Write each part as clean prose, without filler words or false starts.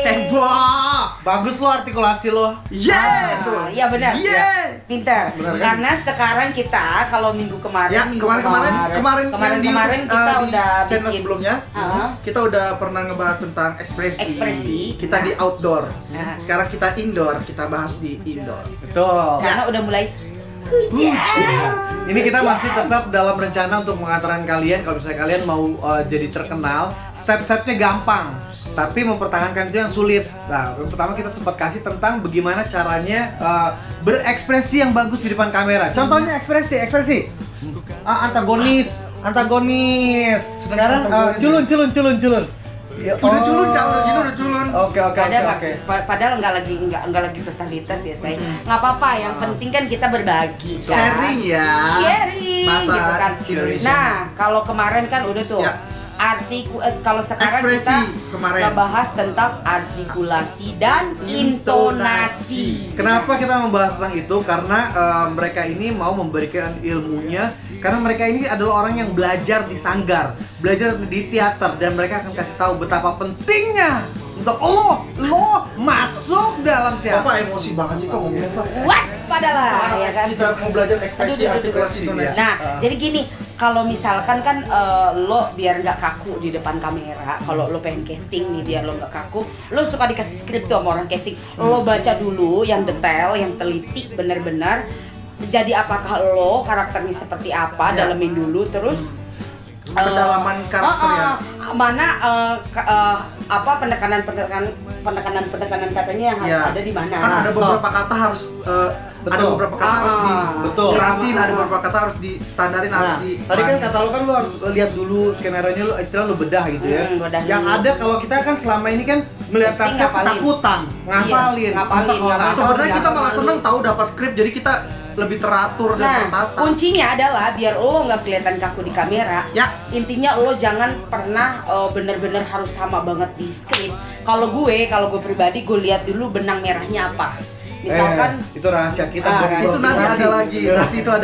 Heboh. Bagus lo artikulasi lo. Iya benar. Pintar. Karena sekarang kita kalau minggu kemarin kemarin kita udah channel bikin sebelumnya kita udah pernah ngebahas tentang ekspresi. Kita di outdoor. Sekarang kita indoor, kita bahas di indoor. Betul. Karena udah mulai Ini kita masih tetap dalam rencana untuk mengantarkan kalian kalau misalnya kalian mau jadi terkenal, step-stepnya gampang. Tapi mempertahankan itu yang sulit. Nah, yang pertama kita sempat kasih tentang bagaimana caranya berekspresi yang bagus di depan kamera. Contohnya ekspresi. Antagonis. Sekarang culun. Udah culun. Oke. Padahal nggak lagi totalitas ya saya. Nggak apa-apa. Yang penting kan kita berbagi. Sharing ya. Sharing. Masa gitu kan. Indonesia. Nah, kalau kemarin kan udah tuh. Kalau sekarang Ekspresi kita bahas tentang artikulasi dan intonasi. Kenapa kita membahas tentang itu? Karena mereka ini mau memberikan ilmunya. Karena mereka ini adalah orang yang belajar di sanggar, belajar di teater, dan mereka akan kasih tahu betapa pentingnya untuk lo masuk dalam teater. Bapak emosi banget sih kok ngomongnya Pak. Waspadalah ya kan. Kita mau belajar ekspresi artikulasi intonasi. Nah, jadi gini, kalau misalkan kan lo biar nggak kaku di depan kamera, kalau lo pengen casting nih biar lo nggak kaku, lo suka dikasih skrip tuh sama orang casting, lo baca dulu yang detail, yang teliti, benar-benar. Jadi apakah lo karakternya seperti apa, dalemin dulu, terus pendalaman karakternya. Mana apa penekanan katanya yang harus ada di mana. Kan ada beberapa kata harus ada beberapa kata harus kerasin, ada beberapa kata harus di standarin, harus di. Tadi kan kata lo kan lo harus lihat dulu skenario-nya, lo istilah lo bedah gitu ya. Yang ada kalau kita kan selama ini kan melihat naskah ketakutan, ngapalin. Sebenarnya kita malah seneng tahu dapat skrip, jadi kita lebih teratur dan tertata. Kuncinya adalah biar lo nggak kelihatan kaku di kamera. Ya. Intinya lo jangan pernah bener-bener harus sama banget di skrip. Kalau gue pribadi gue lihat dulu benang merahnya apa. Misalkan itu rahasia kita. Itu nanti ada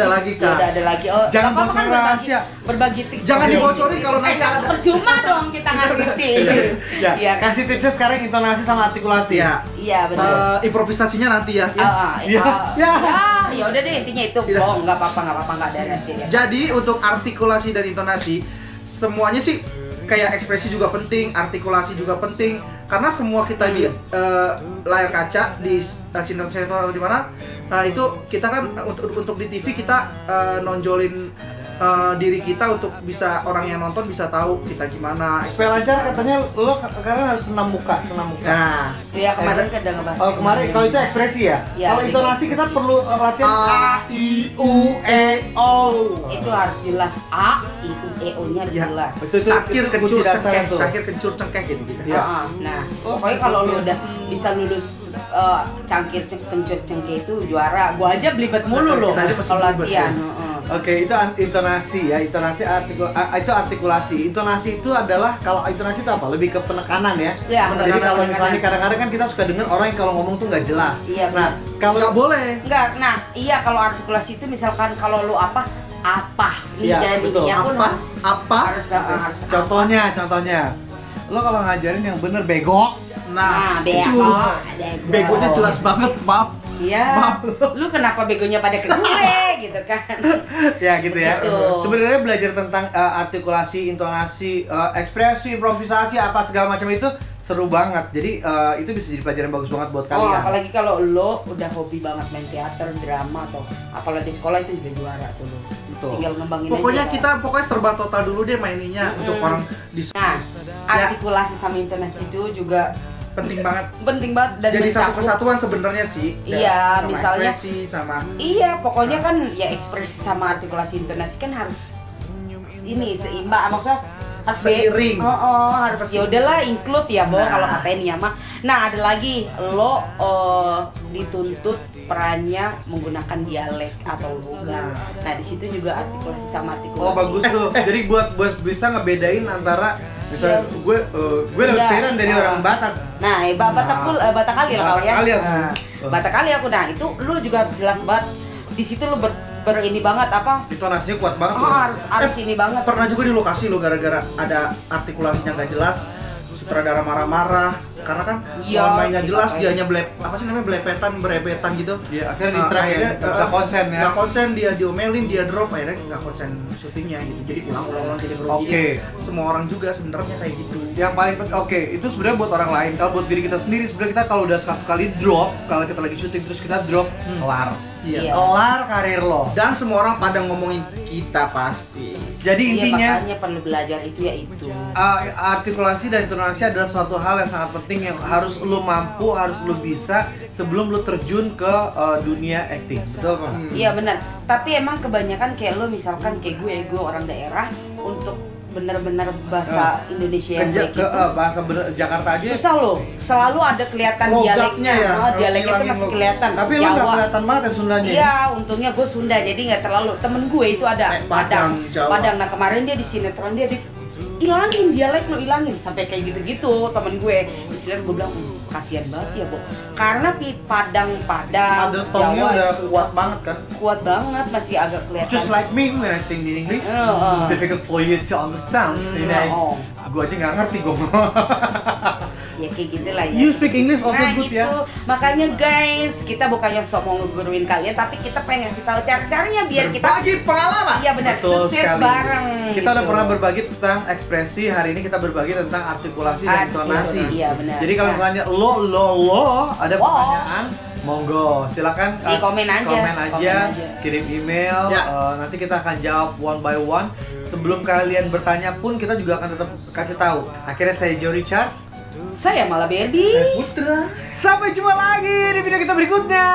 lagi, Kak. Ada lagi. Jangan bocor rahasia. Berbagi tips. Jangan dibocorin kalau nanti ada. Percuma dong kita ngasih tips. Ya, kasih tipsnya sekarang intonasi sama artikulasi. Iya benar. Improvisasinya nanti ya. Ya udah deh, intinya itu. Nggak apa-apa nggak ada rahasia. Jadi untuk artikulasi dan intonasi semuanya sih kayak ekspresi juga penting, artikulasi juga penting. Karena semua kita di layar kaca, di sinetron atau di mana, itu kita kan untuk di TV kita nonjolin diri kita untuk bisa orang yang nonton bisa tahu kita gimana. Supaya lancar katanya lo karena harus senam muka. Nah, iya kemarin kan udah ngebahas. Oh kemarin kalau itu ekspresi ya. Kalau intonasi kita perlu latihan A, I, U, E, O. Itu harus jelas, A, I, U, E, O-nya harus jelas. Cakir, kencur, cengkeh gitu. Nah, pokoknya kalau lo udah bisa lulus cangkir, kencur, cengkeh itu juara. Gua aja belibet mulu lo kalau latihan. Oke, itu intonasi ya, itu artikulasi. Intonasi itu adalah, kalau intonasi itu apa? Lebih ke penekanan ya. Jadi kalau misalnya kadang-kadang kan kita suka dengar orang yang kalau ngomong tuh nggak jelas. Nah, kalau nggak boleh. Nggak, kalau artikulasi itu misalkan kalau lo apa lidahnya pun harus. Contohnya, lo kalau ngajarin yang bener bego. Nah, begonya jelas banget, maaf. Iya. Lu kenapa begonya pada ke gue gitu kan? Ya gitu ya. Sebenarnya belajar tentang artikulasi, intonasi, ekspresi, improvisasi apa segala macam itu seru banget. Jadi itu bisa jadi pelajaran bagus banget buat kalian. Apalagi kalau lo udah hobi banget main teater, drama atau apalagi di sekolah itu juga juara tuh lo. Tinggal ngembangin pokoknya aja. Pokoknya serba total dulu deh maininnya untuk orang di. Nah, artikulasi sama intonasi itu juga penting banget dan jadi satu kesatuan sebenarnya sih. Iya, sama misalnya ekspresi sama pokoknya kan ya ekspresi sama artikulasi intonasi kan harus ini seimbang, maksudnya harus seiring. Harus ya udahlah include ya, kalau katain ya mah. Nah, ada lagi lo dituntut perannya menggunakan dialek atau logat. Nah, di situ juga artikulasi sama artikulasi. Oh, bagus tuh. Jadi buat bisa ngebedain antara misalnya gue dapat pikiran dari orang Batak. Nah, Batak kali lah kau ya. Batak kali aku. Nah, itu lu juga harus jelas banget. Di situ lu berini banget apa? Intonasinya kuat banget. Oh, harus ini banget. Pernah juga di lokasi lo gara-gara ada artikulasinya nggak jelas, sutradara marah-marah karena kan Iya, lawan mainnya kita jelas, kayak- dianya apa sih namanya, berepetan gitu. Iya, akhirnya distract ya, nggak bisa konsen ya. Nggak konsen, dia diomelin, dia drop, akhirnya nggak konsen syutingnya gitu. Jadi ulang-ulang jadi grogi. Oke. Semua orang juga sebenarnya kayak gitu. Yang paling penting, oke, itu sebenarnya buat orang lain. Kalau buat diri kita sendiri, sebenarnya kita kalau udah satu kali drop, kalau kita lagi syuting terus kita drop, kelar. Iya. Kelar karir lo. Dan semua orang pada ngomongin kita pasti. Jadi Iya, intinya makanya perlu belajar itu ya itu. artikulasi dan intonasi adalah suatu hal yang sangat penting yang harus lo mampu, harus lo bisa sebelum lo terjun ke dunia acting. Betul kan? Iya benar. Tapi emang kebanyakan kayak lo misalkan kayak gue orang daerah untuk benar-benar bahasa Indonesia yang baik itu bahasa Jakarta aja. susah loh. Selalu ada kelihatan Logatnya dialeknya. ya, Oh, harus dialeknya tuh hilangin masih logat. kelihatan. Tapi lo nggak Jawa. kelihatan banget ya Sundanya. Iya, untungnya gue Sunda jadi nggak terlalu. Temen gue itu ada Kayak Padang, Jawa. Padang. Nah kemarin dia di sinetron dia ilangin dialek lo ilangin sampai kayak gitu-gitu temen gue. Di sini gue bilang kasihan banget ya bu. Karena Padang Mother tongue-nya Jawa udah itu kuat banget kan. kuat banget masih agak kelihatan. Just like me when I sing in English, difficult for you to understand. Oh. Gue aja nggak ngerti gue. Ya kayak gitulah ya. You speak English also Nah, good itu, ya. makanya guys, kita bukannya sok mau ngeguruin kalian, tapi kita pengen ngasih tahu cara-caranya biar kita Berbagi pengalaman. iya benar Betul sukses sekali. bareng. Kita udah gitu. pernah berbagi tentang ekspresi, hari ini kita berbagi tentang artikulasi dan intonasi. Iya, benar. Jadi kalau Nah. misalnya lo ada Lo. pertanyaan, monggo silakan Di komen aja. komen Komen aja, aja. kirim email, Ya. nanti kita akan jawab one by one. Sebelum kalian bertanya pun kita juga akan tetap kasih tahu. Akhirnya saya Joe Richard. Saya malah Barbie. Putra. Sampai jumpa lagi di video kita berikutnya.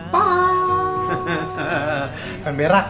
Bye. Kan berak.